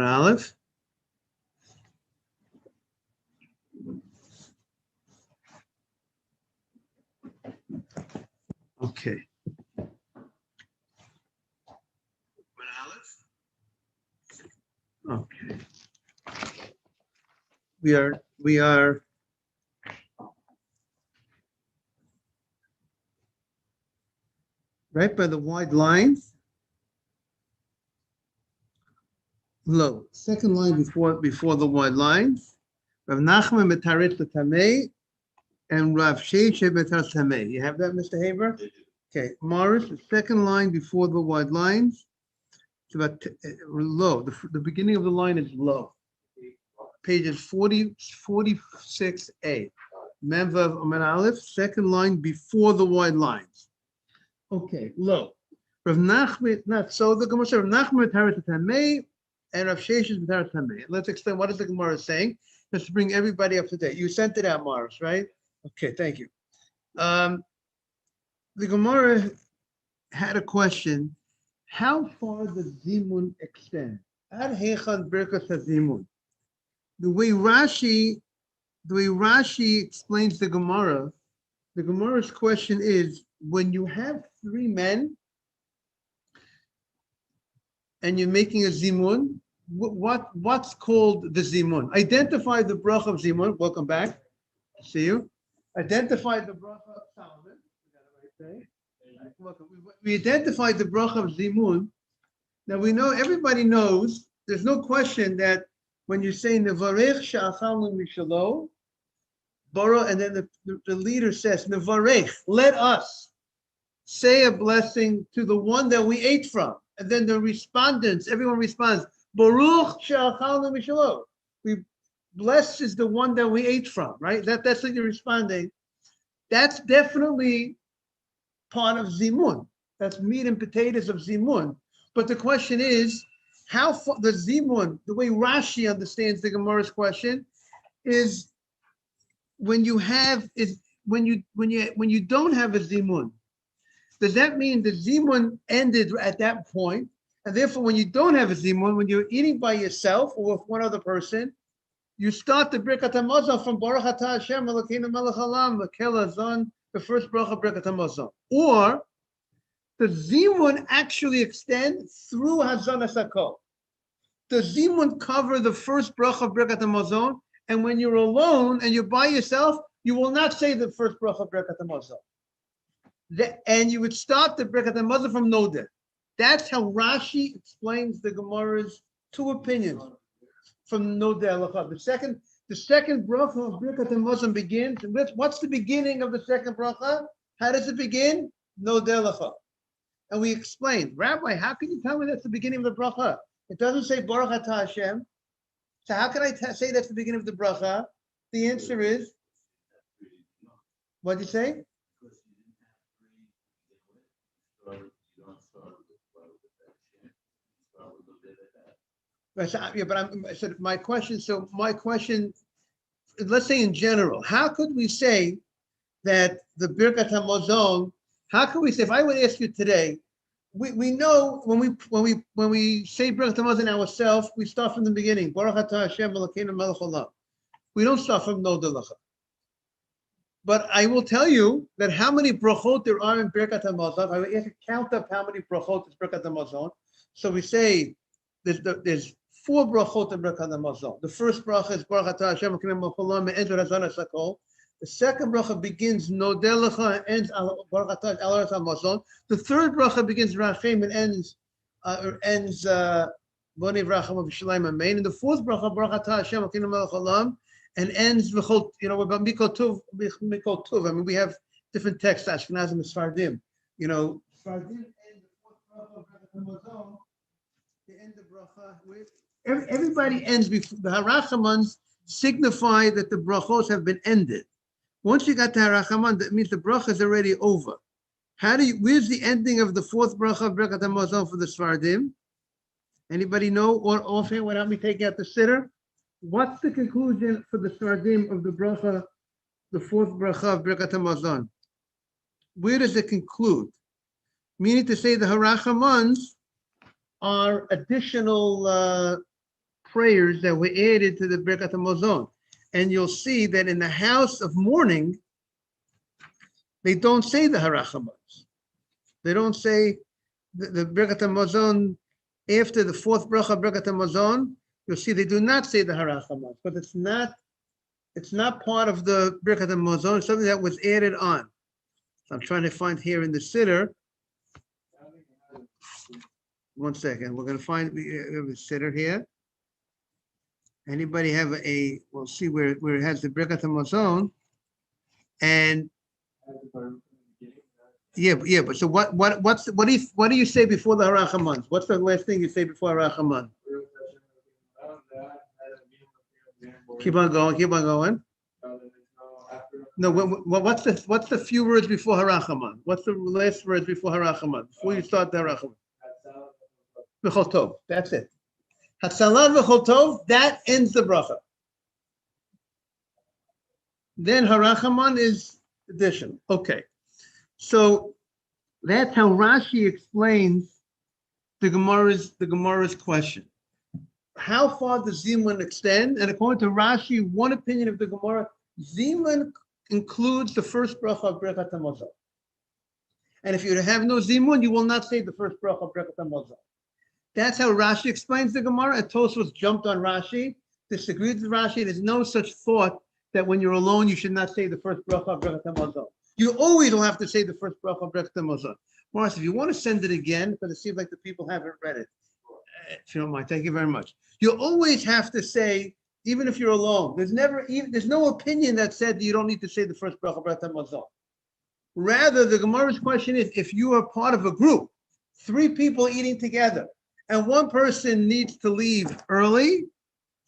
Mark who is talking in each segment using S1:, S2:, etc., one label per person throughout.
S1: Aleph. Okay. Okay. We are right by the wide lines. Low. Second line before the wide lines. Rav Nachman betarit l'tamei and Rav Sheshe betarit tamei. You have that, Mr. Haber? Okay. Morris, the second line before the wide lines. It's about low. The beginning of the line is low. Pages 46a. Memvav Amen Aleph, second line before the wide lines. Okay, low. Rav Nachman, not so. The Gemara says Rav Nachman betarit tamei and Rav Sheshe betarit tamei. Let's explain what is the Gemara saying, just to bring everybody up to date. You sent it out, Morris, right? Okay, thank you. The Gemara had a question. How far does Zimun extend? Ad hechan Berachos Zimun. The way Rashi explains the Gemara's question is, when you have three men and you're making a Zimun, what's called the Zimun? Identify the bracha of Zimun. Welcome back. See you. Identify the bracha of Solomon. We identified the bracha of Zimun. Now we know, everybody knows, there's no question that when you say Nevarech Sha'achalnu Mishalo, Bara, and then the leader says, Nevarech, let us say a blessing to the one that we ate from. And then the respondents, everyone responds, Baruch Sha'achalnu Mishalo. We blessed is the one that we ate from, right? That's what you're responding. That's definitely part of Zimun. That's meat and potatoes of Zimun. But the question is, how far the Zimun, the way Rashi understands the Gemara's question, is when you don't have a Zimun. Does that mean the Zimun ended at that point? And therefore, when you don't have a Zimun, when you're eating by yourself or with one other person, you start the Birkat HaMazon from Baruch Atah Hashem Elokeinu Melech Haolam Makel Hazon, the first bracha Birkat HaMazon. Or the Zimun actually extends through Hazon HaSakol. The Zimun cover the first bracha Birkat HaMazon, and when you're alone and you're by yourself, you will not say the first bracha Birkat HaMazon. And you would start the Birkat HaMazon from Nodeh. That's how Rashi explains the Gemara's two opinions from Nodeh Halacha. The second bracha of Birkat HaMazon begins. What's the beginning of the second bracha? How does it begin? Nodeh Halacha. And we explained, Rabbi, how can you tell me that's the beginning of the bracha? It doesn't say Baruch Atah Hashem. So how can I say that's the beginning of the bracha? The answer is, what did you say? Yeah, but my question, let's say in general, how could we say that the Birkat HaMazon, how can we say, if I would ask you today, we know when we say Birkat HaMazon ourselves, we start from the beginning. Baruch Atah Hashem Elokeinu Melech Haolam. We don't start from Nodeh Halacha. But I will tell you that how many brachot there are in Birkat HaMazon. I will count up how many brachot is Birkat HaMazon. So we say there's four brachot in Birkat HaMazon. The first bracha is Baruch Atah Hashem Elokeinu Melech Haolam and ends with Hazon HaSakol. The second bracha begins Nodeh Halacha and ends Baruch Atah Al HaMazon. The third bracha begins Rachem and ends Bonei Vracham of Shalayim Amen. And the fourth bracha Baruch Atah Hashem Elokeinu Melech Haolam and ends with Mikol Tov. I mean, we have different texts, Ashkenazim and Sfardim. Sfardim end the fourth bracha of Birkat HaMazon. They end the bracha with everybody ends before the Harachamans signify that the brachos have been ended. Once you got to Harachaman, that means the bracha is already over. Where's the ending of the fourth bracha of Birkat HaMazon for the Sfardim? Anybody know? Or offhand, without me taking out the siddur? What's the conclusion for the Sfardim of the bracha, the fourth bracha of Birkat HaMazon? Where does it conclude? Meaning to say the Harachamans are additional prayers that were added to the Birkat HaMazon. And you'll see that in the house of mourning, they don't say the Harachamaz. They don't say the Birkat HaMazon after the fourth bracha Birkat HaMazon. You'll see they do not say the Harachamaz, but it's not part of the Birkat HaMazon. It's something that was added on. So I'm trying to find here in the Siddur. 1 second. We're going to find we have a Siddur here. Anybody have we'll see where it has the Birkat HaMazon. And but so what do you say before the Harachamaz? What's the last thing you say before Harachamaz? Keep on going. No, what's the few words before Harachamaz? What's the last words before Harachamaz? Before you start the Harachamaz? V'chol tov. That's it. Hatzalah v'chol tov. That ends the bracha. Then Harachamaz is addition. Okay. So that's how Rashi explains the Gemara's question. How far does Zimun extend? And according to Rashi, one opinion of the Gemara, Zimun includes the first bracha of Birkat HaMazon. And if you have no Zimun, you will not say the first bracha of Birkat HaMazon. That's how Rashi explains the Gemara. And Tosfos jumped on Rashi, disagreed with Rashi. There's no such thought that when you're alone, you should not say the first bracha of Birkat HaMazon. You always will have to say the first bracha of Birkat HaMazon. Morris, if you want to send it again, because it seems like the people haven't read it, if you don't mind, thank you very much. You always have to say, even if you're alone, there's no opinion that said that you don't need to say the first bracha of Birkat HaMazon. Rather, the Gemara's question is, if you are part of a group, 3 people eating together, and one person needs to leave early,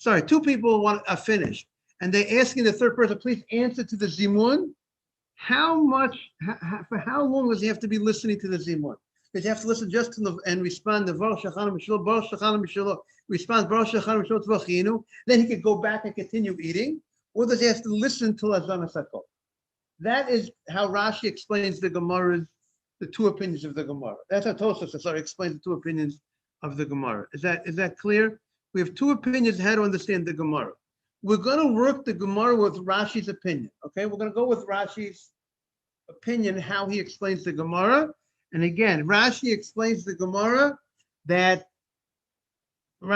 S1: 2 people are finished, and they're asking the third person, please answer to the Zimun. For how long does he have to be listening to the Zimun? Does he have to listen just to and respond, respond, then he could go back and continue eating? Or does he have to listen to Azan HaSakol? That is how Rashi explains the the 2 opinions of the Gemara. That's how Tosfos explains the 2 opinions of the Gemara. Is that clear? We have 2 opinions how to understand the Gemara. We're going to work the Gemara with Rashi's opinion. Okay, we're going to go with Rashi's opinion, how he explains the Gemara. And again, Rashi explains the Gemara that the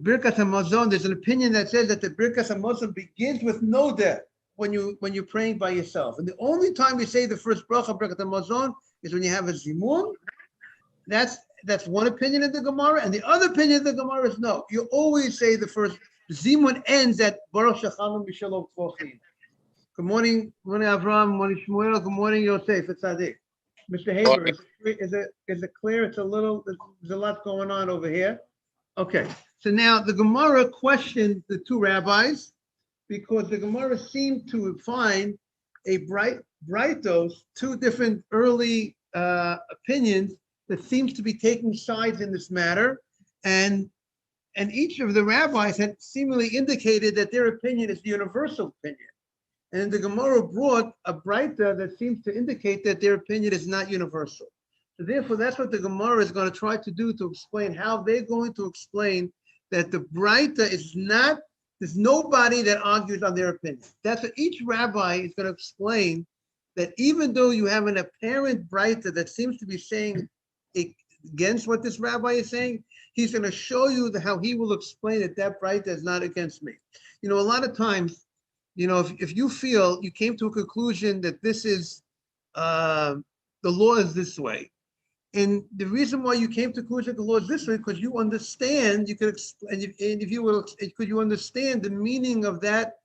S1: Birkat HaMazon, there's an opinion that says that the Birkat HaMazon begins with Nodeh when you're praying by yourself. And the only time you say the first bracha of Birkat HaMazon is when you have a Zimun. That's one opinion of the Gemara, and the other opinion of the Gemara is no. You always say the first. Zimun ends at Baruch Shechalom B'Shalom Tvochin. Good morning, Avraham. Good morning, Shmuel. Good morning, Yosef. It's Adi. Mr. Haber, is it clear? There's a lot going on over here. Okay, so now the Gemara questioned the 2 rabbis because the Gemara seemed to find a Berachos, 2 different early opinions that seems to be taking sides in this matter, and each of the rabbis had seemingly indicated that their opinion is the universal opinion. And the Gemara brought a Braita that seems to indicate that their opinion is not universal. So therefore, that's what the Gemara is going to try to do, to explain how they're going to explain that the Braita is not, there's nobody that argues on their opinion. That's what each rabbi is going to explain, that even though you have an apparent Braita that seems to be saying against what this rabbi is saying, he's going to show you how he will explain that Braita is not against me. A lot of times, if you feel you came to a conclusion that this is, the law is this way, and the reason why you came to the conclusion that the law is this way, because you understand, you could explain, and if you will, could you understand the meaning of that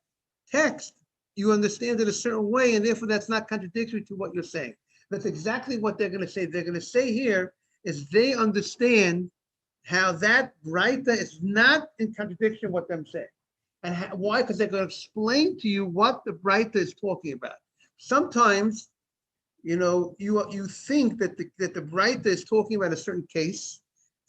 S1: text, you understand it a certain way, and therefore that's not contradictory to what you're saying. That's exactly what they're going to say. They're going to say here is they understand how that Braita is not in contradiction with what I'm saying. And why? Because they're going to explain to you what the Braita is talking about. Sometimes, you think that the Braita is talking about a certain case,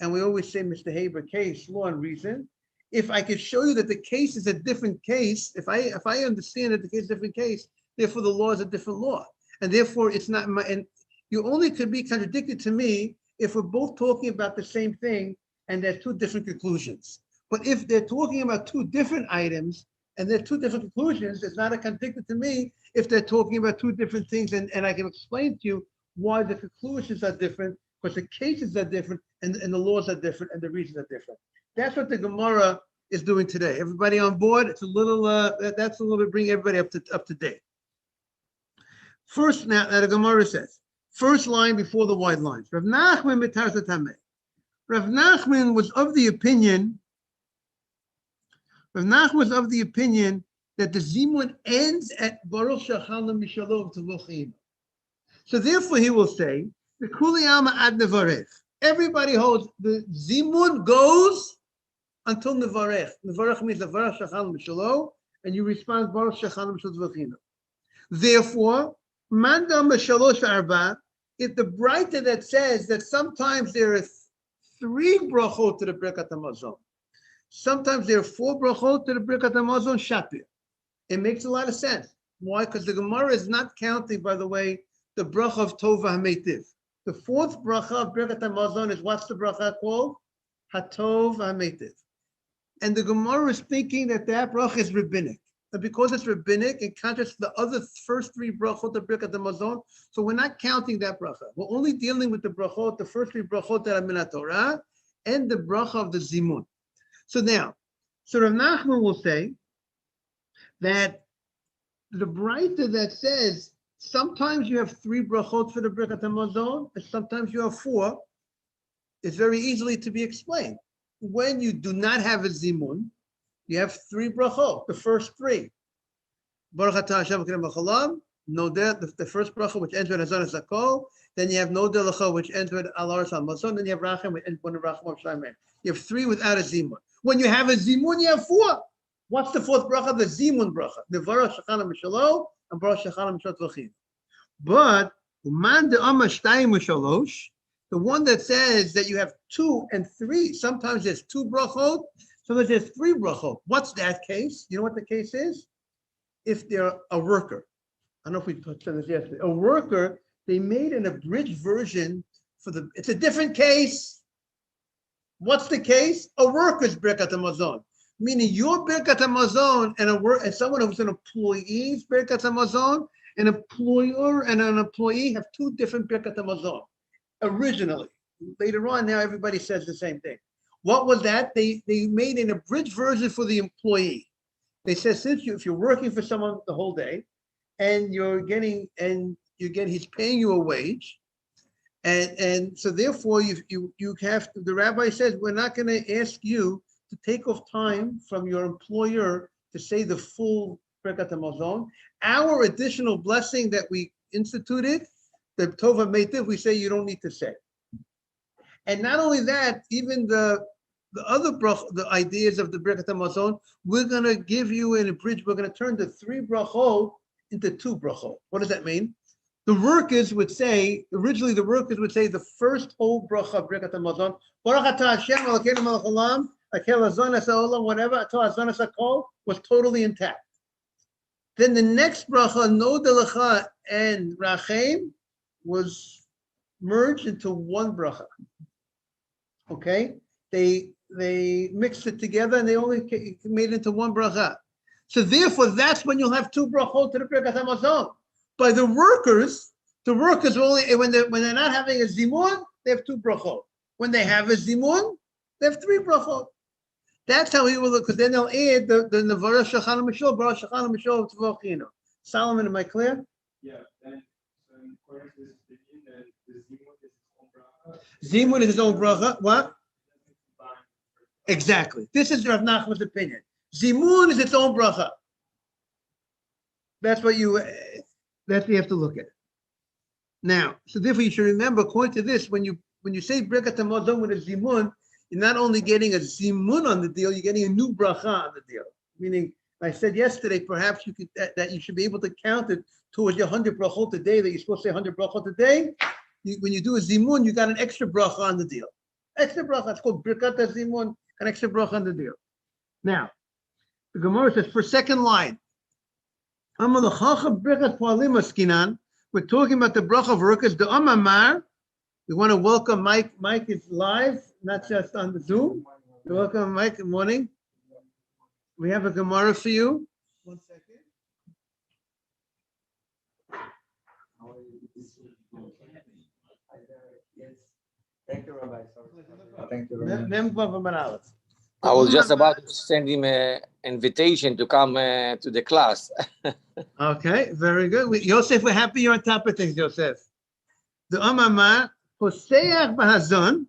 S1: and we always say, Mr. Haber, case, law, and reason. If I could show you that the case is a different case, if I understand that the case is a different case, therefore the law is a different law, and therefore it's not and you only could be contradicted to me if we're both talking about the same thing and there's two different conclusions. But if they're talking about two different items and they're two different conclusions, it's not a contradiction to me if they're talking about two different things and I can explain to you why the conclusions are different, because the cases are different and the laws are different and the reasons are different. That's what the Gemara is doing today. Everybody on board? It's a little, that's a little bit bring everybody up to date. First, now the Gemara says, first line before the white lines. Rav Nachman b'Tarza Tameh. Rav Nachman was of the opinion. Rav Nachman was of the opinion that the zimun ends at Baruch Shechalna Mishalov Tavochin. So therefore, he will say, the Kuli Alma ad Nevarech. Everybody holds the zimun goes until Nevarech. Nevarech means Nevarech Shechalna Mishalov, and you respond Baruch Shechalna Mishalov Tavochin. Therefore, Mandam Shalosh Arba. If the brighter that says that sometimes there are 3 brachot to the Birkat HaMazon, sometimes there are 4 brachot to the Birkat HaMazon Shapir. It makes a lot of sense. Why? Because the Gemara is not counting, by the way, the bracha of Tova HaMeitiv. The 4th bracha of Birkat HaMazon is what's the bracha called? HaTov HaMeitiv. And the Gemara is thinking that bracha is rabbinic. And because it's rabbinic, in contrast to the other first 3 brachot of Birkat HaMazon, so we're not counting that bracha. We're only dealing with the brachot, the first 3 brachot that are min Torah, and the bracha of the zimun. So now, Rav Nachman will say that the brighter that says sometimes you have 3 brachot for the Birkat HaMazon, and sometimes you have 4, is very easily to be explained. When you do not have a zimun, you have 3 brachot, the first 3. Baruch atah Hashem v'kirem b'cholam, Nodeh, the first bracha which ends with Hazon Sakol. Then you have Nodeh L'cha which ends with Al Aras Al Mazon. Then you have Rachem which ends with Rachem of Shaimer. You have 3 without a zimun. When you have a zimun, you have 4. What's the 4th bracha? The zimun bracha. Nevarach Shechalna Mishalo and Baruch Shechalna Mishalot V'chim. But Uman de'amar Shtayim U'Shalosh, the one that says that you have 2 and 3. Sometimes there's 2 brachot. So there's 3 brachot. What's that case? You know what the case is? If they're a worker. I don't know if we touched on this yesterday. A worker, they made an abridged version it's a different case. What's the case? A worker's Birkat HaMazon. Meaning your Birkat HaMazon and someone who's an employee's Birkat HaMazon, an employer and an employee have 2 different Birkat HaMazon. Originally. Later on, now everybody says the same thing. What was that? They made an abridged version for the employee. They said, if you're working for someone the whole day, and he's paying you a wage, and so therefore you have to. The rabbi says we're not going to ask you to take off time from your employer to say the full Birkat HaMazon. Our additional blessing that we instituted, the Tova Meitiv, we say you don't need to say. And not only that, even the other brachot, the ideas of the Birkat HaMazon, we're going to give you in a bridge. We're going to turn the 3 brachot into 2 brachot. What does that mean? The workers would say, originally the workers would say the first whole bracha of Birkat HaMazon, Baruch atah Hashem Elokeinu melech haolam, akel hazon es ha'olam, whatever, ato hazon es ha'kol, was totally intact. Then the next bracha, Nodeh L'cha and Rachem, was merged into 1 bracha. Okay? They mixed it together and they only made it into 1 bracha. So therefore, that's when you'll have 2 brachot to the Birkat HaMazon. By the workers only when they're not having a zimun, they have 2 brachot. When they have a zimun, they have 3 brachot. That's how he will look, because then they'll add the Nevarach Shechalna Mishal, Baruch Shechalna Mishal T'vochinu. Solomon, am I clear?
S2: Yeah. And according to this opinion, the zimun is its own bracha.
S1: Zimun is his own bracha. What? Exactly. This is Rav Nachman's opinion. Zimun is its own bracha. That's what you have to look at. Now, so therefore you should remember, according to this, when you say Birkat HaMazon with a zimun, you're not only getting a zimun on the deal, you're getting a new bracha on the deal. Meaning, I said yesterday, perhaps you could that you should be able to count it towards your 100 brachot a day, that you're supposed to say 100 brachot a day. When you do a zimun, you got an extra bracha on the deal. Extra bracha. It's called Birkat HaZimun, an extra bracha on the deal. Now, the Gemara says, for second line, we're talking about the bracha of workers, the Amamar, We want to welcome Mike. Mike is live, not just on the Zoom. Welcome, Mike. Good morning. We have a Gemara for you. 1 second.
S3: Thank you, Rabbi. Thank you,
S4: I was just about to send him an invitation to come to the class.
S1: Okay, very good. Yosef, we're happy you're on top of things, Yosef. The Amama, Poseach Bahazon,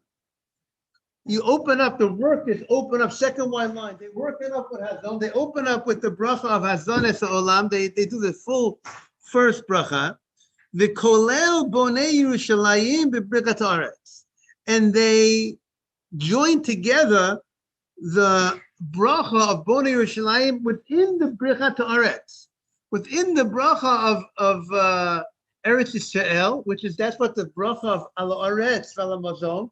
S1: you open up, the workers open up, second white line. They work it up with Hazon. They open up with the bracha of Hazon es Olam. They do the full first bracha. The Kolel Bonei Yerushalayim B'Birkat Haaretz. And they join together the bracha of Bonei Yerushalayim within the Birkat Haaretz. Within the bracha of Eretz Yisrael, that's what the bracha of Al Haaretz Val Hamazon.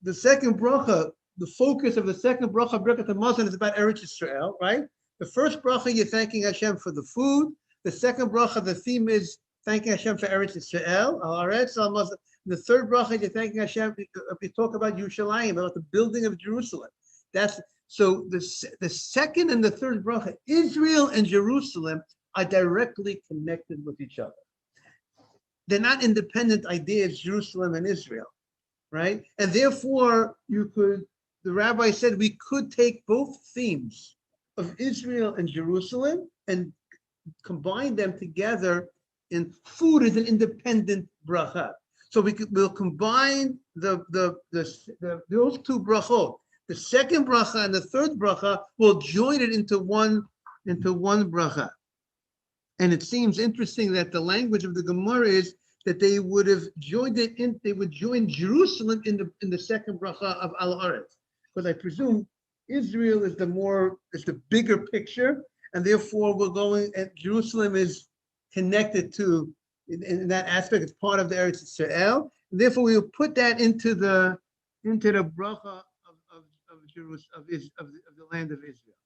S1: The second bracha, the focus of the second bracha, Birkat Hamazon, is about Eretz Yisrael, right? The first bracha, you're thanking Hashem for the food. The second bracha, the theme is thanking Hashem for Eretz Yisrael, Al Haaretz Val Hamazon. The third bracha, you're thanking Hashem. We talk about Yerushalayim, about the building of Jerusalem. So the second and the third bracha, Israel and Jerusalem, are directly connected with each other. They're not independent ideas, Jerusalem and Israel, right? And therefore, the rabbi said we could take both themes of Israel and Jerusalem and combine them together in food as an independent bracha. So we'll combine those two brachot. The second bracha and the third bracha will join it into one bracha. And it seems interesting that the language of the Gemara is that they would have joined it in. They would join Jerusalem in the second bracha of Al Haaretz, because I presume Israel is the bigger picture, and therefore and Jerusalem is connected to in that aspect. It's part of the Eretz Yisrael, and therefore we will put that into the bracha of Jerusalem, of the land of Israel.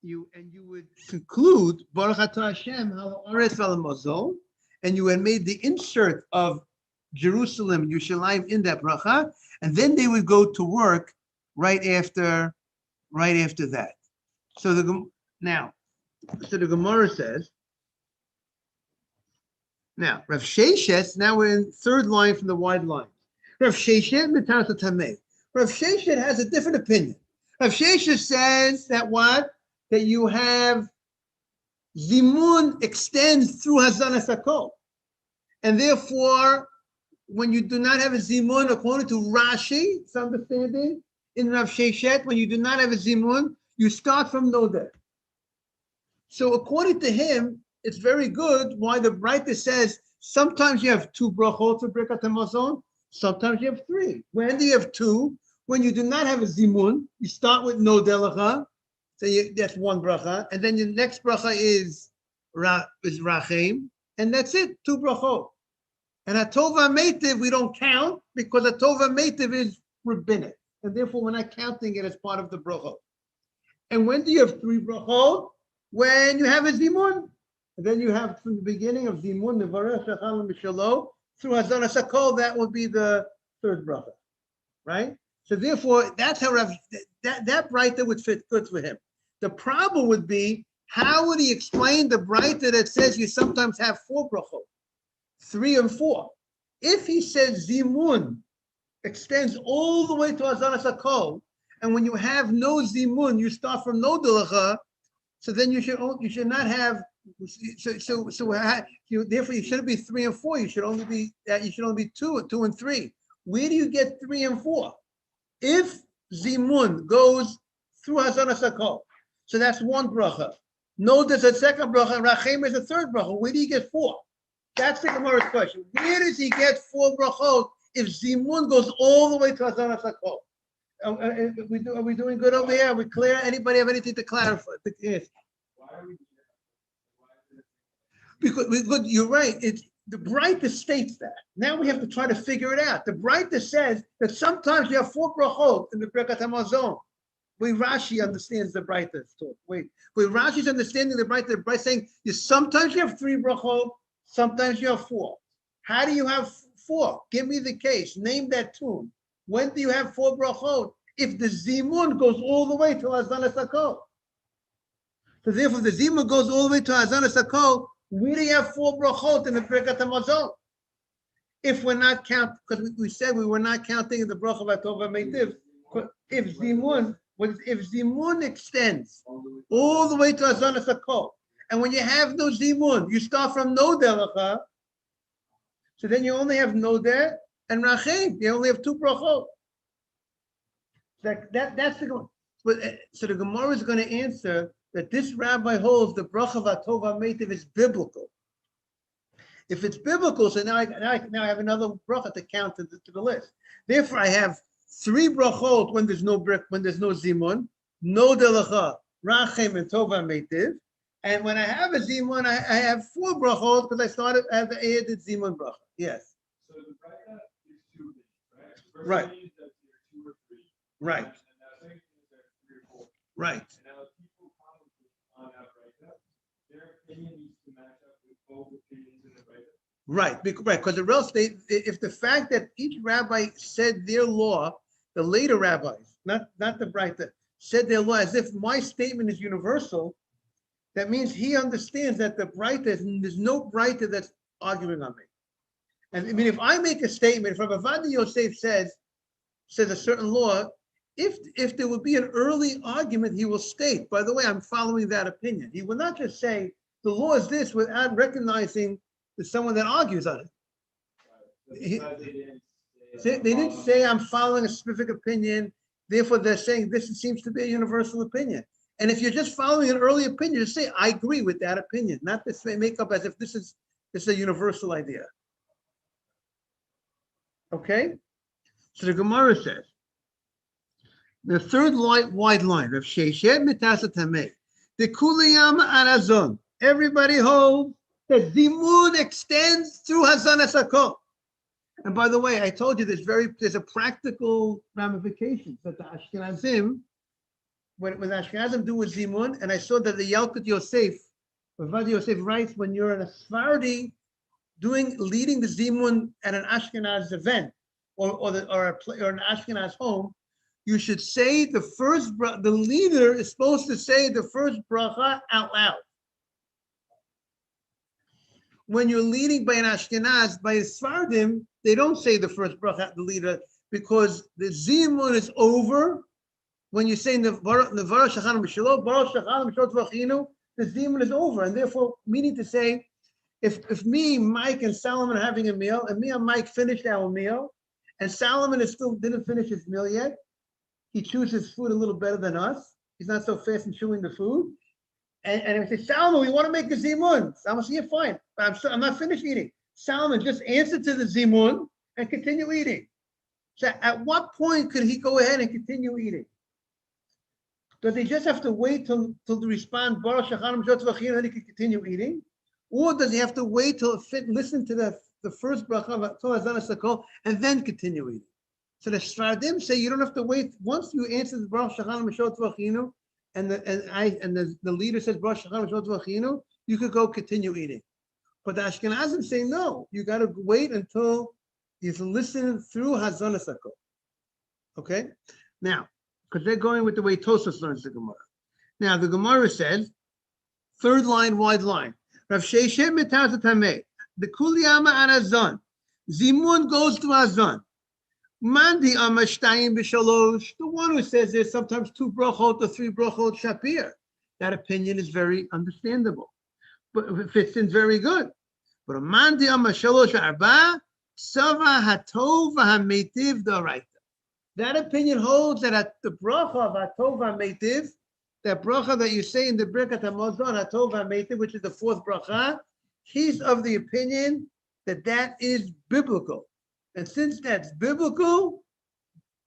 S1: You would conclude Baruch Atah Hashem Hal Haaretz Val Hamazon, and you had made the insert of Jerusalem, Yerushalayim in that bracha, and then they would go to work right after that. So the Gemara says. Now, Rav Sheshet, now we're in third line from the wide line. Rav Sheshet Mitanat Tameh. Rav Sheshet has a different opinion. Rav Sheshet says that you have Zimun extends through Hazanas HaKol. And therefore, when you do not have a Zimun, according to Rashi's understanding, in Rav Sheshet, when you do not have a Zimun, you start from Nodeh. So according to him, it's very good why the writer says sometimes you have two brachot of Birkat Hamazon, sometimes you have three. When do you have two? When you do not have a zimun, you start with no delacha, so that's one bracha, and then your next bracha is rachem, and that's it, two brachot. And a tova meitiv we don't count because a tova meitiv is rabbinic, and therefore we're not counting it as part of the brachot. And when do you have three brachot? When you have a zimun. And then you have from the beginning of Zimun, Nevarech Shachal Mishalo, through Hazanas HaKol, that would be the third bracha, right? So therefore, that's how that Breita would fit good for him. The problem would be, how would he explain the Breita that says you sometimes have four brachot, 3 and 4? If he says Zimun extends all the way to Hazanas HaKol, and when you have no Zimun, you start from no Delacha, so then you should not have. Therefore you shouldn't be 3 and 4. You should only be 2 and 3. Where do you get 3 and 4? If Zimun goes through Hazanas HaKol, so that's one bracha. No, there's a second bracha. Rachem is a third bracha. Where do you get 4? That's the Gemara's question. Where does he get 4 brachot if Zimun goes all the way to Hazanas HaKol? Are we doing good over here? Are we clear? Anybody have anything to clarify? Yes. Because you're right. The Breita states that. Now we have to try to figure it out. The Breita says that sometimes you have 4 brachot in the Birkat Hamazon. Wait, Rashi understands the Breita's talk. Wait, Rashi's understanding the Breita saying sometimes you have 3 brachot, sometimes you have 4. How do you have four? Give me the case. Name that tune. When do you have four brachot? If the zimun goes all the way to Hazanas Hakol. So therefore, the zimun goes all the way to Hazanas Hakol. We do you have four brachot in the Birkat HaMazon? If we're not counting, because we said we were not counting the bracha v'atov v'meitiv. If zimun extends all the way to Hazanas Hakol, and when you have no zimun, you start from no delacha. So then you only have noder and rachem. You only have two brachot. That's the so the Gemara is going to answer that this rabbi holds the bracha v'atov v'meitiv is biblical. If it's biblical, so now I have another bracha to count to the list. Therefore, I have three brachot when there's no zimun, no delacha, rachem and tova meitiv. And when I have a zimun, I have four brachot because I have the added zimun bracha. Yes.
S2: So the bracha is two things, right? First
S1: Right.
S2: thing is that there are two or three.
S1: Right.
S2: And the second thing is there are three or four.
S1: Right.
S2: And now people comment on that bracha, their opinion needs to match up with both opinions in the bracha.
S1: Right, because or else if the fact that each rabbi said their law, the later rabbis, not the Breita, said their law as if my statement is universal, that means he understands that the Breita, there's no Breita that's arguing on me. And I mean, if I make a statement, if Rabbi Yosef says a certain law, if there would be an early argument, he will state, by the way, I'm following that opinion. He will not just say the law is this without recognizing there's someone that argues on it. They didn't say I'm following a specific opinion, therefore they're saying this seems to be a universal opinion. And if you're just following an early opinion, just say I agree with that opinion, not this make up as if this is a universal idea. Okay? So the Gemara says, the third wide line of Sheishet Mitasat Hameh, the Kuliyam Arazon, everybody holds that zimun extends through Hazanas Hakol. And by the way, I told you there's a practical ramification that the Ashkenazim, when Ashkenazim do with zimun, and I saw that the Yalkut Yosef, Rav Yosef writes, when you're in a Sephardi leading the zimun at an Ashkenaz event or an Ashkenaz home, you should say the leader is supposed to say the first bracha out loud. When you're leading by an Ashkenaz, by a Sephardim, they don't say the first bracha, the leader, because the zimun is over. When you say the zimun is over, and therefore, meaning to say, if me, Mike, and Solomon are having a meal, and me and Mike finished our meal, and Solomon didn't finish his meal yet, he chews his food a little better than us. He's not so fast in chewing the food. And if they say, Solomon, we want to make a zimun. Solomon says, yeah, fine. I'm not finished eating. Solomon, just answer to the zimun and continue eating. So at what point could he go ahead and continue eating? Does he just have to wait till to respond, Baruch Shachanam Shot V'Achinu, and he can continue eating? Or does he have to wait till listen to the first bracha and then continue eating? So the Sfaradim say you don't have to wait. Once you answer the Baruch Shachanam Shot V'Achinu, and the leader says Baruch Shachanam Shot V'Achinu, you could go continue eating. But the Ashkenazim say no. You got to wait until you listen through Hazanas Hakol. Okay, now because they're going with the way Tosfos learns the Gemara. Now the Gemara says, third line, wide line. Rav Sheishet Mitasat Hameh, the Kuliyama Arazon, zimun goes to Azon. Mandi Amashtayim B'Shalosh, the one who says there's sometimes two brachot or three brachot shapir. That opinion is very understandable, but it fits in very good. But Mandi Amashalosh Arba, Sava Hatov HaMeitiv D'Oraita. That opinion holds that at the bracha of Hatov HaMeitiv, that bracha that you say in the Birkat HaMazon, Hatov HaMeitiv, which is the fourth bracha, he's of the opinion that is biblical. And since that's biblical,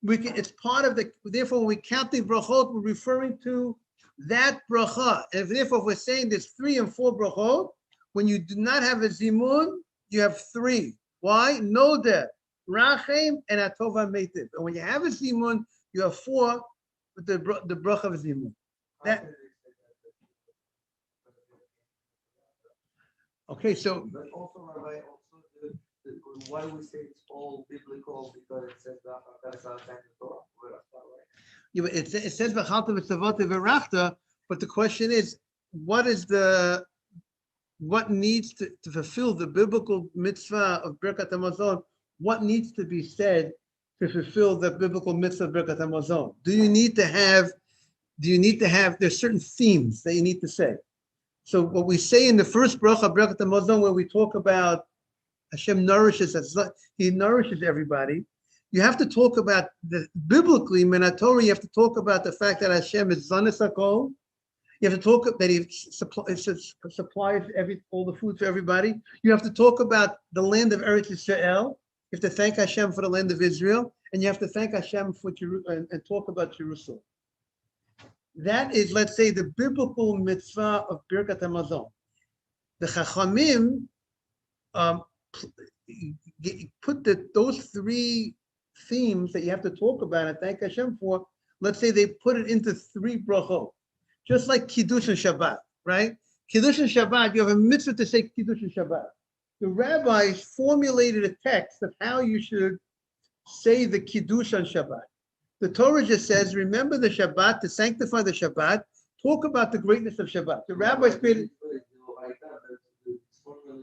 S1: it's part of therefore when we count the brachot, we're referring to that bracha. And therefore, if we're saying there's 3 and 4 brachot, when you do not have a zimun, you have 3. Why? Noder, Rachem, and Atova Meitiv. And when you have a zimun, you have 4 with the bracha of zimun. That. Okay, so.
S3: But also, Rabbi, why we say it's all biblical because it says that in the Torah. Right?
S1: Yeah, but it says V'chalta v'tzavota v'rachta, but the question is, what needs to fulfill the biblical mitzvah of Birkat Hamazon? What needs to be said to fulfill the biblical mitzvah of Birkat Hamazon? Do you need to have? There's certain themes that you need to say. So what we say in the first bracha, Birkat Hamazon, where we talk about Hashem nourishes us, He nourishes everybody. You have to talk about biblically, Torah, you have to talk about the fact that Hashem is Zanis HaKol. You have to talk that He supplies all the food for everybody. You have to talk about the land of Eretz Yisrael. You have to thank Hashem for the land of Israel, and you have to thank Hashem for Jerusalem and talk about Jerusalem. That is, let's say, the biblical mitzvah of Birkat Hamazon. The Chachamim put those three themes that you have to talk about and thank Hashem for, let's say they put it into three brachot, just like Kiddush and Shabbat, right? Kiddush and Shabbat, you have a mitzvah to say Kiddush and Shabbat. The rabbis formulated a text of how you should say the Kiddush on Shabbat. The Torah just says, remember the Shabbat, to sanctify the Shabbat, talk about the greatness of Shabbat. The rabbis created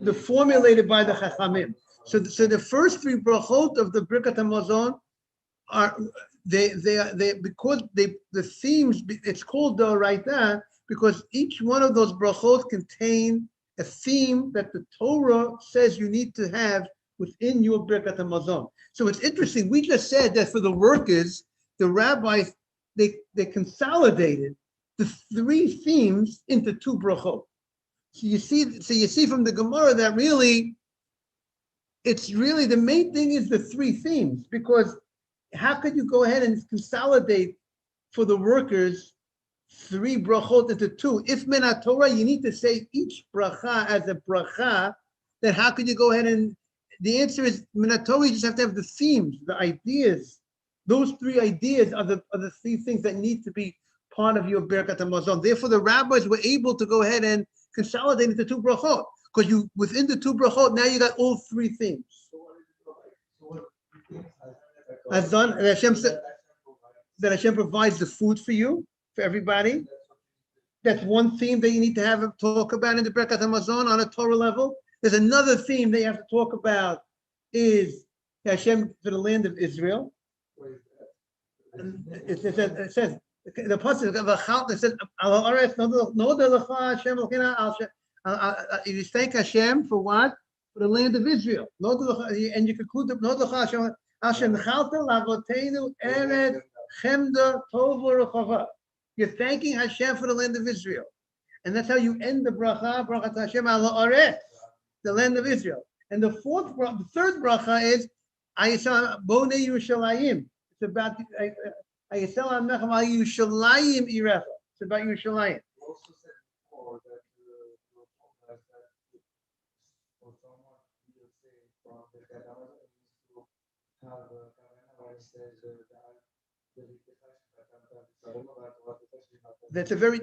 S1: the formulated by the Chachamim. So the first three brachot of the Birkat Hamazon are because the themes, it's called the Oraita because each one of those brachot contain a theme that the Torah says you need to have within your Birkat Hamazon. So it's interesting. We just said that for the workers, the rabbis they consolidated the three themes into two brachot. So you see from the Gemara that really, it's really the main thing is the three themes, because how could you go ahead and consolidate for the workers three brachot into two? If Minat Torah, you need to say each bracha as a bracha, then how could you go ahead and, the answer is Minat Torah, you just have to have the themes, the ideas. Those three ideas are the three things that need to be part of your Birkat Hamazon. Therefore, the rabbis were able to go ahead and consolidate into two brachot, because you within the two brachot now you got all three things. As done, that Hashem provides the food for you, for everybody. That's one theme that you need to have a talk about in the Birkat Hamazon on a Torah level. There's another theme that you have to talk about is Hashem for the land of Israel. It says the pasuk says Al Haaretz Noda Lecha Hashem Elokeinu. You thank Hashem for what? For the land of Israel. And you conclude the Noda Lecha Hashem Nechalta Lavoteinu Eretz Chemda Tov U'Rechava. You're thanking Hashem for the land of Israel, and that's how you end the bracha. Bracha Hashem Al Haaretz, the land of Israel. And the third bracha is Ayisal Bonei Yerushalayim. It's about Ayisal Amechem Al Yerushalayim Irecha. It's about Yerushalayim.
S3: Also said before that for someone to say from the Kadama to have a Kadama where it says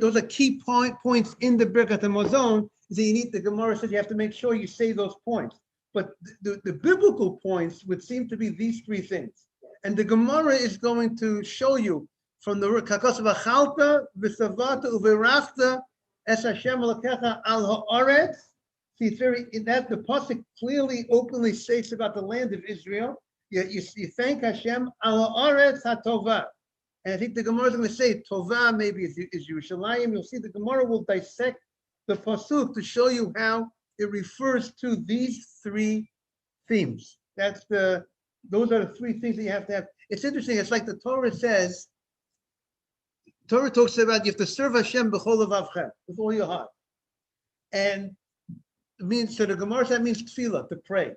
S1: those are key points in the Birkat Hamazon. That you need, the Gemara says you have to make sure you say those points. But the biblical points would seem to be these three things. And the Gemara is going to show you from the Kakos V'chalta V'savata U'Verachta Es Hashem Elokecha Al Haaretz. See, it's very, that the pasuk clearly, openly states about the land of Israel. You thank Hashem Al Haaretz HaTova. And I think the Gemara is going to say Tova maybe is Yerushalayim. You'll see the Gemara will dissect the pasuk to show you how it refers to these three themes. Those are the three things that you have to have. It's interesting. It's like the Torah says. Torah talks about you have to serve Hashem b'chol levavchem, with all your heart, and it means, so the Gemara says that means tefillah, to pray.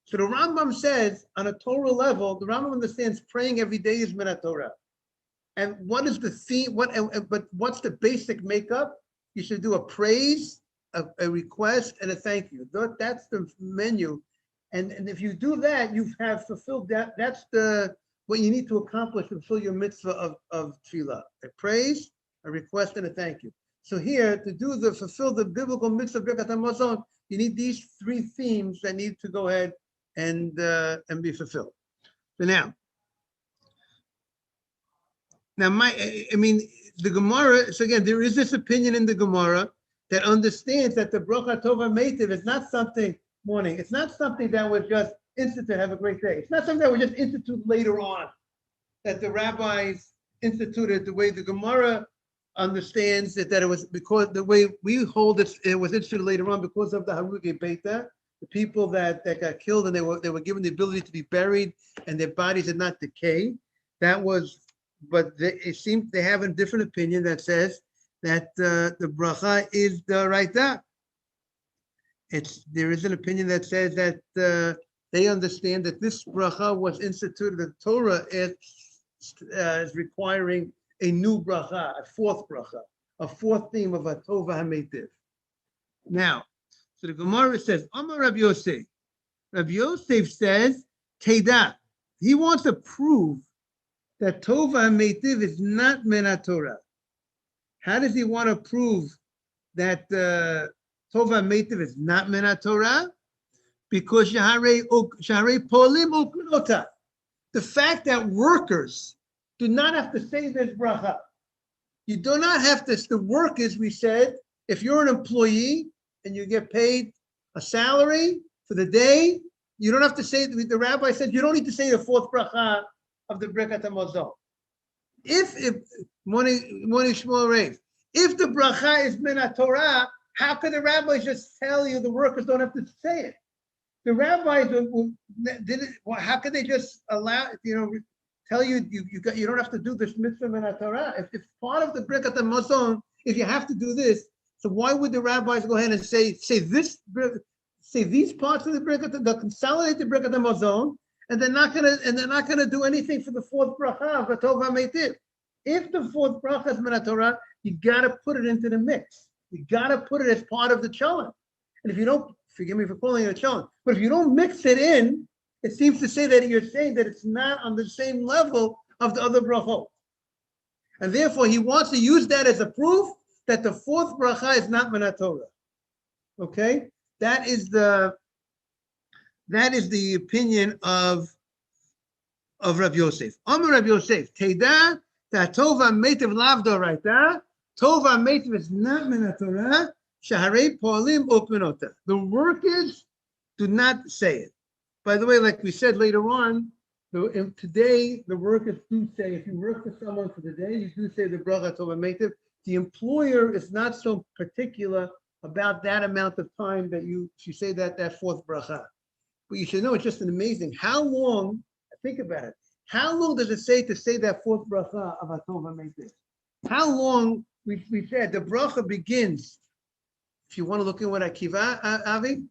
S1: So the Rambam says on a Torah level, the Rambam understands praying every day is Minat Torah. And what is the theme? But what's the basic makeup? You should do a praise, a request, and a thank you. That's the menu. And if you do that, you have fulfilled that. That's what you need to accomplish to fulfill your mitzvah of tefillah: a praise, a request, and a thank you. So here, to fulfill the biblical mitzvah of Birkat Hamazon, you need these three themes that need to go ahead and be fulfilled. So now I mean, the Gemara. So again, there is this opinion in the Gemara that understands that the bracha tova meitiv is not something morning. It's not something that was just instituted. Have a great day. It's not something that was just instituted later on. That the rabbis instituted the way the Gemara understands that it was because the way we hold it, it was instituted later on because of the Haruge Beta, the people that got killed and they were given the ability to be buried and their bodies did not decay. That was, but it seems they have a different opinion that says that the bracha is the raita. There is an opinion that says that they understand that this bracha was instituted. The Torah is requiring a new bracha, a fourth theme of a tova hameitiv. Now, so the Gemara says, Amar Rabbi Yosef. Rabbi Yosef says, Teda. He wants to prove that tova hameitiv is not min Torah. How does he want to prove that tova hameitiv is not min Torah? Because shaharei polim ukunota. The fact that workers do not have to say this bracha. You do not have to, the workers, we said, if you're an employee and you get paid a salary for the day, you don't have to say, the rabbi said, you don't need to say the fourth bracha of the Birkat HaMazon. If morning Shmuel Reif, if the bracha is min Torah, how could the rabbis just tell you the workers don't have to say it? The rabbis didn't. How could they just allow? Tell you you don't have to do this mitzvah min Torah. If it's part of the Birkat HaMazon, if you have to do this, so why would the rabbis go ahead and say these parts of the Birkat, they'll consolidate the Birkat HaMazon, and they're not gonna do anything for the fourth bracha of the Tova Meitiv. If the fourth bracha is min Torah, you gotta put it into the mix. You gotta put it as part of the cholent. And if you don't, forgive me for calling it a cholent, but if you don't mix it in, it seems to say that you're saying that it's not on the same level of the other brachot. And therefore, he wants to use that as a proof that the fourth bracha is not min Torah. Okay? That is the opinion of Rabbi Yosef. Amar Rabbi Yosef, Teda, that tova meitiv lavdo raita, tova meitiv is not min Torah, shaharei polim ukminota. The workers do not say it. By the way, like we said later on, today the workers do say, if you work for someone for the day, you do say the bracha tova meitiv. The employer is not so particular about that amount of time that you say that fourth bracha. But you should know it's just an amazing. How long, think about it, how long does it say to say that fourth bracha of a tova meitiv? How long, we said, the bracha begins, if you want to look at what Akiva, Avi,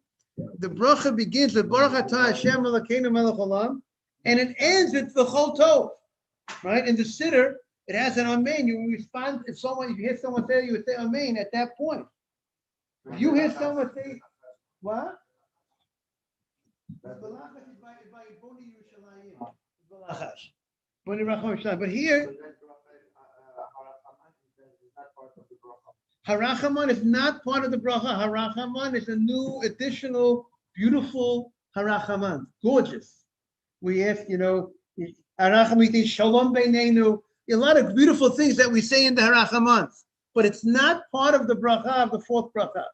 S1: the bracha begins with Baruch Atah Hashem Elokeinu Melech Olam, and it ends with V'chol Tov, right? In the siddur, it has an amen. You respond, if you hear someone say, you would say amen at that point. If you hear someone say, what? But here, Harachaman is not part of the bracha. Harachaman is a new, additional, beautiful Harachaman. Gorgeous. We ask, Harachamiti Shalom Beinenu. A lot of beautiful things that we say in the Harachamans, but it's not part of the bracha of the fourth bracha.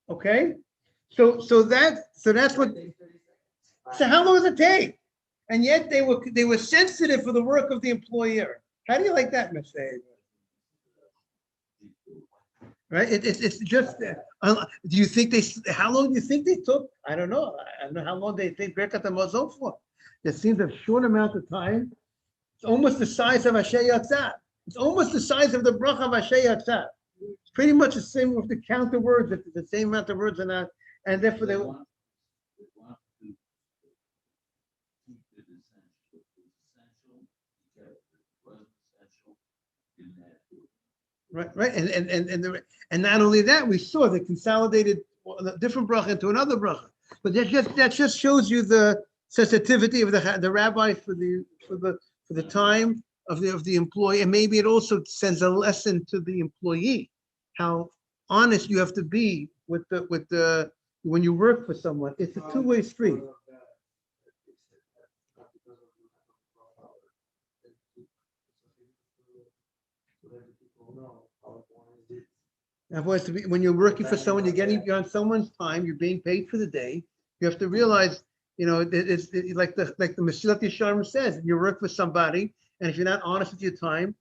S1: Okay? So that's what. So how long does it take? And yet they were sensitive for the work of the employer. How do you like that, Mr. Right? It's just. Do you think how long do you think they took? I don't know. I don't know how long they Birkat HaMazon for. It seems a short amount of time. It's almost the size of Asher Yatzah. It's almost the size of the bracha of Asher Yatzah. It's pretty much the same with the count of words. It's the same amount of words and therefore they. Right, and not only that, we saw they consolidated a different bracha into another bracha. But that just shows you the sensitivity of the rabbi for the time of the employee, and maybe it also sends a lesson to the employee how honest you have to be with the when you work for someone, it's a two-way street. That was to be, when you're working for someone, you're on someone's time, you're being paid for the day. You have to realize, it's like the Mesilat Yesharim says, you work for somebody, and if you're not honest with your time,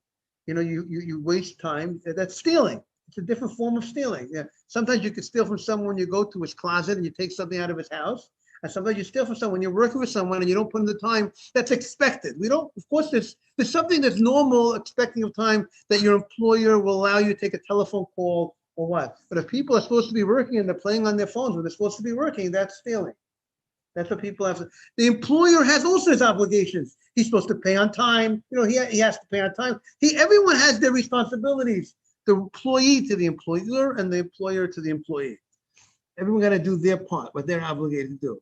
S1: you waste time. That's stealing. It's a different form of stealing. Yeah. Sometimes you can steal from someone. You go to his closet and you take something out of his house. And sometimes you steal from someone. You're working with someone and you don't put in the time that's expected. We don't. Of course, there's something that's normal, expecting of time that your employer will allow you to take a telephone call or what. But if people are supposed to be working and they're playing on their phones when they're supposed to be working, that's stealing. That's what people have to. The employer has also his obligations. He's supposed to pay on time. He has to pay on time. Everyone has their responsibilities. The employee to the employer and the employer to the employee. Everyone got to do their part, what they're obligated to do.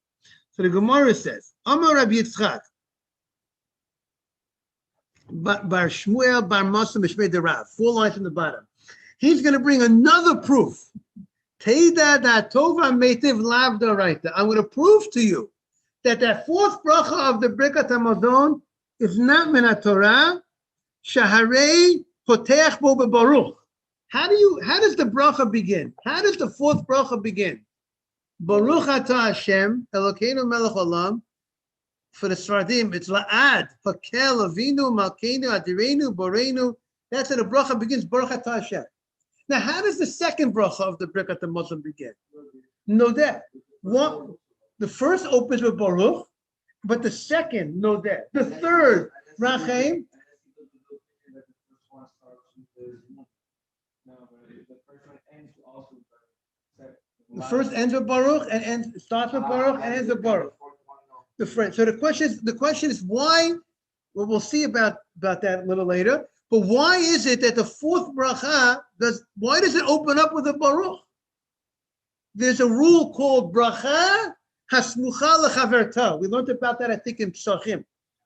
S1: So the Gemara says, Amar Rabbi Yitzchak, Bar Shmuel Bar Masa Mishmei Derav, 4 lines from the bottom. He's going to bring another proof. Teida da tova meitiv lav d'oraita. I'm going to prove to you that 4th bracha of the Birkat Hamazon is not min Torah. Shaharei poteach bo bebaruch. How does the bracha begin? How does the 4th bracha begin? Baruch atah Hashem Elokeinu melech olam. For the Sfardim, it's la'ad hakel avinu malkeinu adirenu boreinu. That's how the bracha begins. Baruch atah Hashem. Now, how does the 2nd bracha of the Birkat Hamazon begin? No that. What? The first opens with Baruch, but the second, no that. The third, Rachem. The first ends with Baruch and starts with Baruch and ends with Baruch. So the question is why? Well, we'll see about that a little later. But why is it that the 4th bracha why does it open up with a Baruch? There's a rule called bracha hasmucha lechaverta. We learned about that, I think, in Psachim.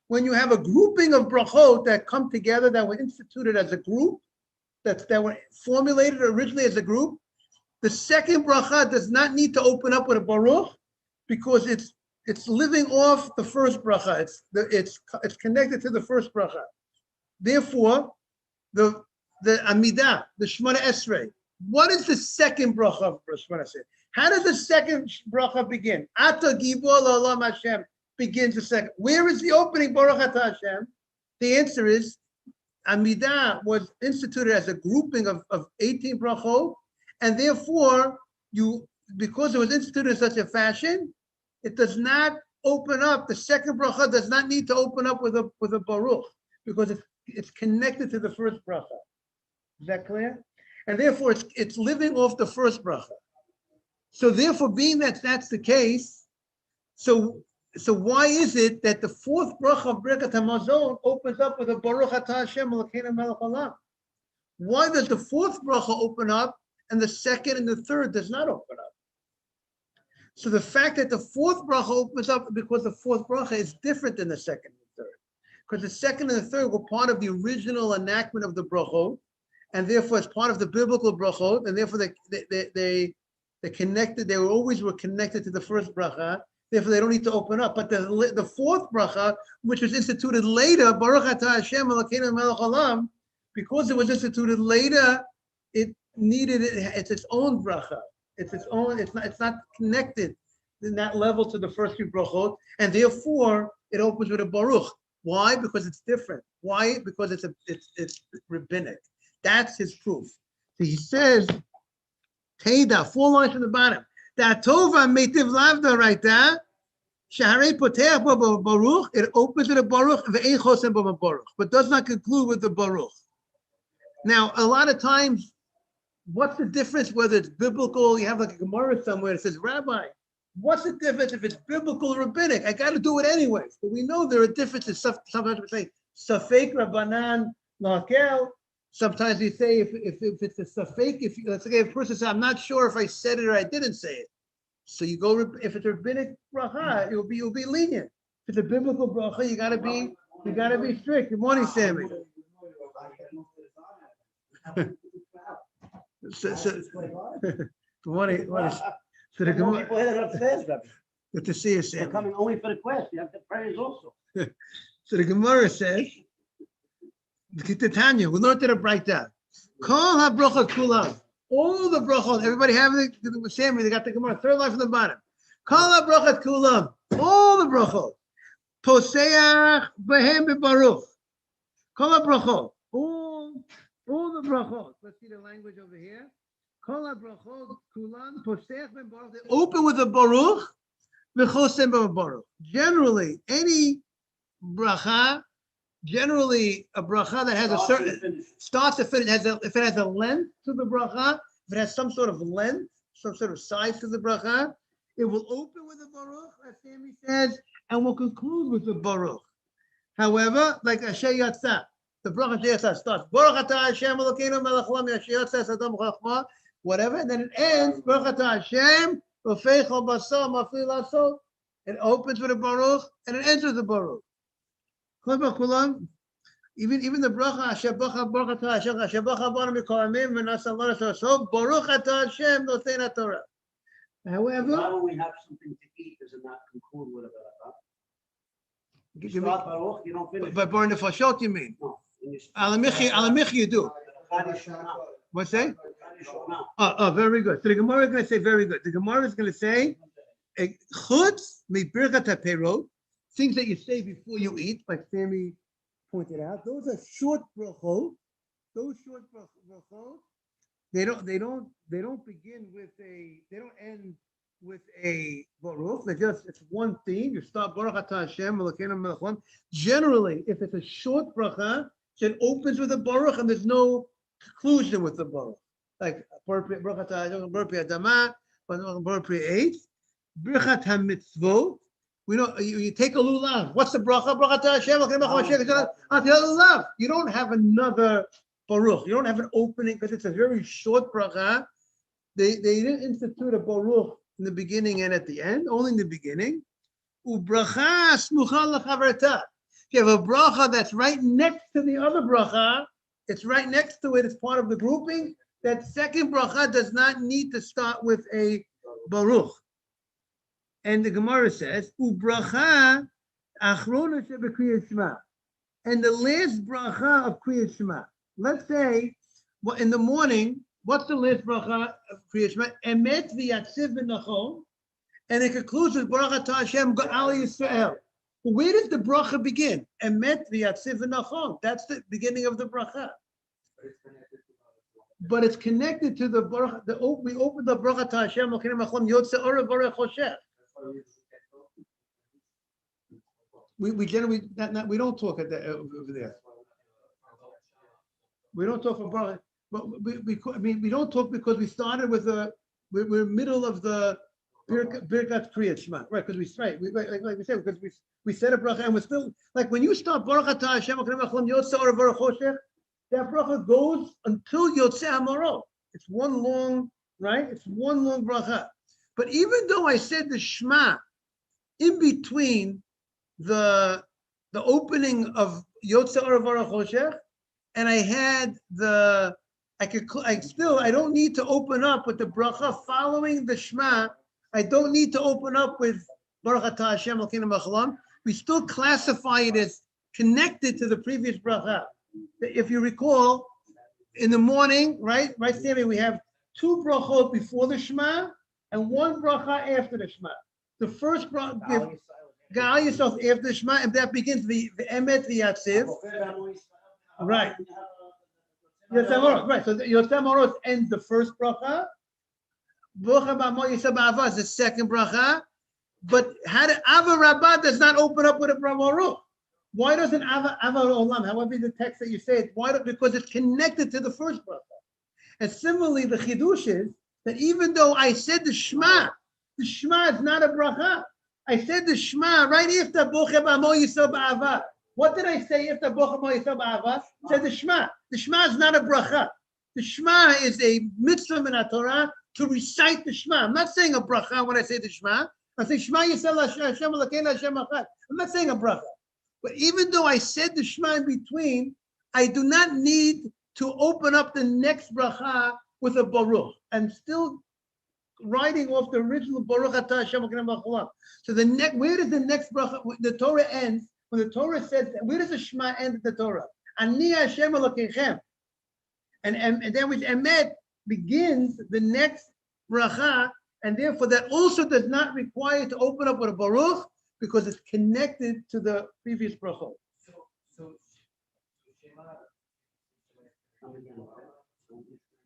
S1: When you have a grouping of brachot that come together, that were instituted as a group, that were formulated originally as a group, the 2nd bracha does not need to open up with a Baruch because it's living off the 1st bracha. It's connected to the 1st bracha. Therefore, the Amidah, the Shemona Esrei. What is the 2nd bracha of Shemona Esrei? How does the 2nd bracha begin? Ata Gibor L'Olam Hashem begins the 2nd. Where is the opening Baruch Atah Hashem? The answer is Amidah was instituted as a grouping of 18 brachot, and therefore because it was instituted in such a fashion, it does not open up. The 2nd bracha does not need to open up with a Baruch because it's connected to the 1st bracha. Is that clear? And therefore, it's living off the 1st bracha. So therefore, being that that's the case, so why is it that the 4th bracha of Birkat Hamazon opens up with a Baruch Atah Hashem Elokeinu melech olam? Why does the 4th bracha open up and the 2nd and the 3rd does not open up? So the fact that the 4th bracha opens up because the 4th bracha is different than the 2nd and 3rd. Because the 2nd and the 3rd were part of the original enactment of the brachot, and therefore it's part of the biblical brachot, and therefore they connected. They always were connected to the 1st bracha. Therefore, they don't need to open up. But the 4th bracha, which was instituted later, Baruch Atah Hashem Elokeinu melech olam, because it was instituted later, it's its own bracha. It's its own. It's not connected in that level to the first 3 brachot, and therefore it opens with a Baruch. Why? Because it's different. Why? Because it's rabbinic. That's his proof. So he says, Teida, 4 lines from the bottom. Tova meitiv lavda right there. Shaharei poteach bo Baruch. It opens with a Baruch, ve'ein chosen bo Baruch, but does not conclude with the Baruch. Now, a lot of times, what's the difference whether it's biblical? You have like a Gemara somewhere that says, Rabbi, what's the difference if it's biblical or rabbinic? I got to do it anyways. But we know there are differences. Sometimes we say, Safek Rabbanan Lakel. Sometimes we say if it's a Safek, let's say a person says, I'm not sure if I said it or I didn't say it. So you go, if it's a rabbinic bracha, it will be lenient. If it's a biblical bracha, you gotta be strict. Good morning, Sammy. Good morning. So the
S5: There's more
S1: Gemara,
S5: people headed upstairs, Rabbi.
S1: good to see you,
S5: They're
S1: Sam.
S5: coming only for the class. You have the prayers also.
S1: So the Gemara says, Tanya, we learned it a bright down. Call ha bracha kulam. All the brachos, everybody have it. Sammy, they got the Gemara, third line from the bottom. Call ha bracha kulam. All the brachos. Poseach behem bebaruch. Call ha brachos. All the brachos. Let's see the language over here. Call ha brachos kulam. Poseach bebaruch. They open with a baruch. V'chosem bebaruch. Generally, any bracha. Generally, a bracha that has a certain start to finish, if it has a length to the bracha, if it has some sort of length, some sort of size to the bracha, it will open with a baruch, as Sammy says, and will conclude with the baruch. However, like Asher Yatzah, the bracha Asher Yatzah starts Baruch atah Hashem Elokeinu melech haolam Asher Yatzah Sadam Chachma, whatever, and then it ends Baruch atah Hashem Ufeichol Basar Mafli Laso. It opens with a baruch and it ends with a baruch. Even the bracha Asher Baruch atah Hashem Asher Baruch Banu Mikolamim V'Nasa Lana So Baruch atah Hashem Noten Torah. However,
S5: Why when we have something to eat, does it not conclude with a baruch? You
S1: give
S5: start
S1: me-
S5: baruch, you don't finish.
S1: by burn the fashot, you mean?
S5: No. when you
S1: Alamichi you do. What's that? Oh, very good. So the Gemara is going to say very good. The Gemara is going to say, chutz mibirkat haperot, things that you say before you eat, like Sammy pointed out. Those are short brachot. Those short brachot, they don't begin with they don't end with a baruch. It's one theme. You start Baruch atah Hashem Elokeinu melech haolam. Generally, if it's a short bracha, it opens with a baruch and there's no conclusion with the baruch. Like appropriate Baruch atah Hashem, appropriate Adama, appropriate Birchat HaMitzvot. We know you take a lulav. What's the bracha? Baruch atah Hashem Elokeinu melech haolam. You don't have another baruch. You don't have an opening because it's a very short bracha. They didn't institute a baruch in the beginning and at the end, only in the beginning. Ubracha smucha lechaverta. If you have a bracha that's right next to the other bracha, it's right next to it, it's part of the grouping. That second bracha does not need to start with a baruch. And the Gemara says, Ubracha achrona shebekriyat Shema. And the last bracha of Kriyat Shema. Let's say, well, in the morning, what's the last bracha of Kriyat Shema? Emet v'yatziv v'nachon, and it concludes with Baruch atah Hashem Ga'al Yisrael. Where does the bracha begin? Emet v'yatziv v'nachon. That's the beginning of the bracha. But it's connected to the Baruch. We open the Baruch atah Hashem Elokeinu melech haolam Yotzei Ora Baruch Hoshech. We generally we don't talk at that over there. We don't talk about, but we don't talk because we started with we're middle of the Birkat Kriyat Shema, right? Because like we said, because we said a bracha and we're still like when you start Baruch atah Hashem Elokeinu melech haolam Yotzei Ora Baruch Hoshech, that bracha goes until Yotzei Hamorot. It's one long, right? It's one long bracha. But even though I said the Shema in between the opening of Yotzei Ora Baruch Hoshech, and I had I don't need to open up with the bracha following the Shema. I don't need to open up with Baruch atah Hashem Elokeinu melech haolam. We still classify it as connected to the previous bracha. If you recall, in the morning, right, Sammy, we have two brachot before the Shema and one bracha after the Shema. The first bracha, Ga'al Yisrael after the Shema, and that begins the Emet v'Yatziv. Right. Yotzei Hamorot, right. So Yotzei Hamorot ends the first bracha. Baruch haba mo yiseh ba'ava is the second bracha. But Ava Rabbah does not open up with a baruch. Why doesn't Ava Olam, however the text that you say it, because it's connected to the first bracha. And similarly, the chidush is that even though I said the Shema is not a bracha. I said the Shema right after Baruch haba mo yiseh ba'ava. What did I say after Baruch haba mo yiseh ba'ava? Said the Shema. The Shema is not a bracha. The Shema is a mitzvah in Torah to recite the Shema. I'm not saying a bracha when I say the Shema. I say Shema Yisrael Hashem Elokeinu Hashem Echad. I'm not saying a bracha. But even though I said the Shema in between, I do not need to open up the next bracha with a baruch and still writing off the original Baruch Atah Hashem Elokeinu melech haolam. So where does the next bracha? The Torah ends when the Torah says. Where does the Shema end at the Torah? Ani Hashem Elokeichem, and then with Emet begins the next bracha, and therefore that also does not require to open up with a Baruch because it's connected to the previous bracha.
S3: So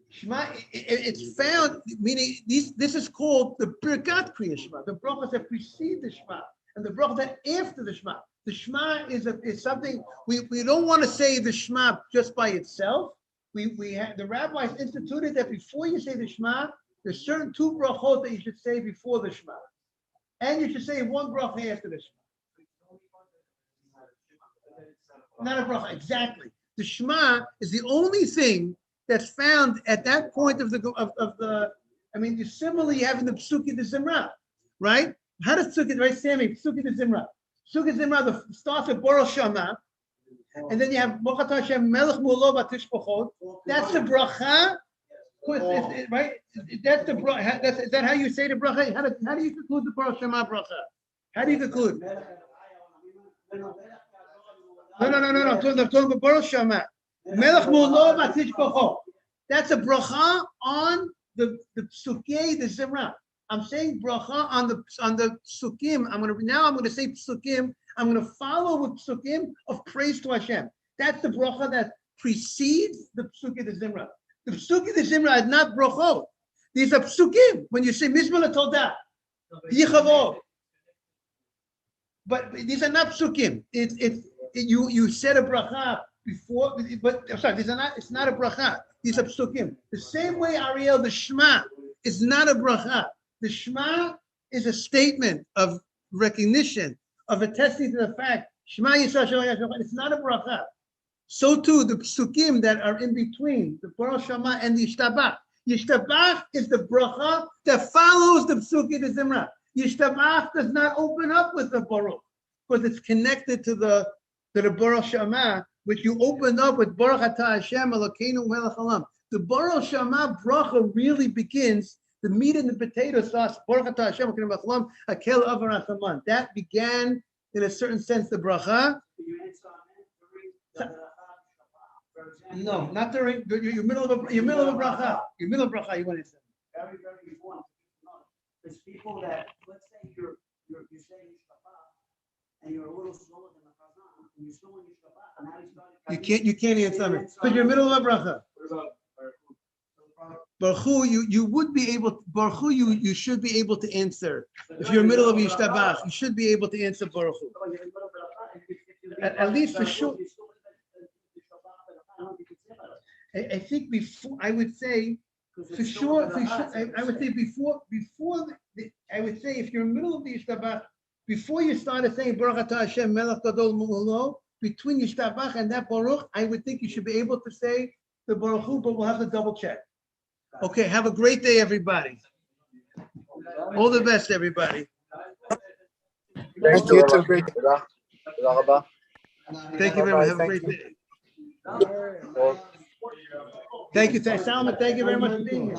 S1: Shema, it's found, meaning this is called the Birkat Kriya Shema, the brachas that precede the Shema, and the brachas that after the Shema. The Shema is something, we don't want to say the Shema just by itself. We have, the rabbis instituted that before you say the Shema, there's certain two brachot that you should say before the Shema. And you should say one bracha after the Shema. Not a bracha, exactly. The Shema is the only thing that's found at that point of the. I mean, you similarly having the Psuki the Zimra, right? How does Psuki, right, Sammy? Psuki the Zimra. Psuki the Zimra starts with Baruch Shama, and then you have Baruch Atah Hashem Melech Mulo Batishpochot. That's the bracha, right? That's the bracha. Is that how you say the bracha? How do you conclude the Baruch Shama bracha? How do you conclude? No. I'm talking about Baruch Shama. Melech Mulo Batishpochot. That's a bracha on the Psukei the Zimra. I'm saying bracha on the psukim. I'm going to say psukim. I'm going to follow with psukim of praise to Hashem. That's the bracha that precedes the psuki the zimra. The psuki the zimra is not brachot. These are psukim. When you say mizmor todah, yichavo, but these are not psukim. You said a bracha before, but I'm sorry, it's not a bracha. These are psukim. The same way, Ariel, the Shema is not a bracha. The Shema is a statement of recognition, of attesting to the fact, Shema Yisrael, it's not a bracha. So too, the psukim that are in between, the Baruch Shema and the Yishtabach. Yishtabach is the bracha that follows the psuki, the Zimra. Yishtabach does not open up with the Baruch, because it's connected to the Baruch Shema, which you opened up with Baruch Atah Hashem Elokeinu melech haolam. The Baruch Shema bracha really begins. The meat and the potato sauce, Baruch Atah Hashem Elokeinu melech haolam, Hakel Avar Rachaman. That began, in a certain sense, the bracha. No, not during. You're middle of a bracha. You're middle of bracha. You want to say.
S5: Very, very important. There's people that, let's say you're saying Shabbat and you're a little slower than the Chazan, and you're still in Shabbat, and now you start.
S1: You can't answer me because you're middle of a bracha. Baruch Hu, you would be able. Baruch Hu, you should be able to answer. If you're middle of Yishtabach, you should be able to answer Baruch Hu. At least for sure. I think before, I would say, for sure, I would say before I would say if you're in the middle of the Yishtabach, before you started saying Baruch Atah Hashem Melech Gadol Mu'ulo, between Yishtabach and that Baruch, I would think you should be able to say the Baruch Hu, but we'll have to double check. Okay, have a great day, everybody. All the best, everybody.
S6: Thank you.
S1: Thank you very much. Have a great day. Thank you, Salman. Thank you very much for being here.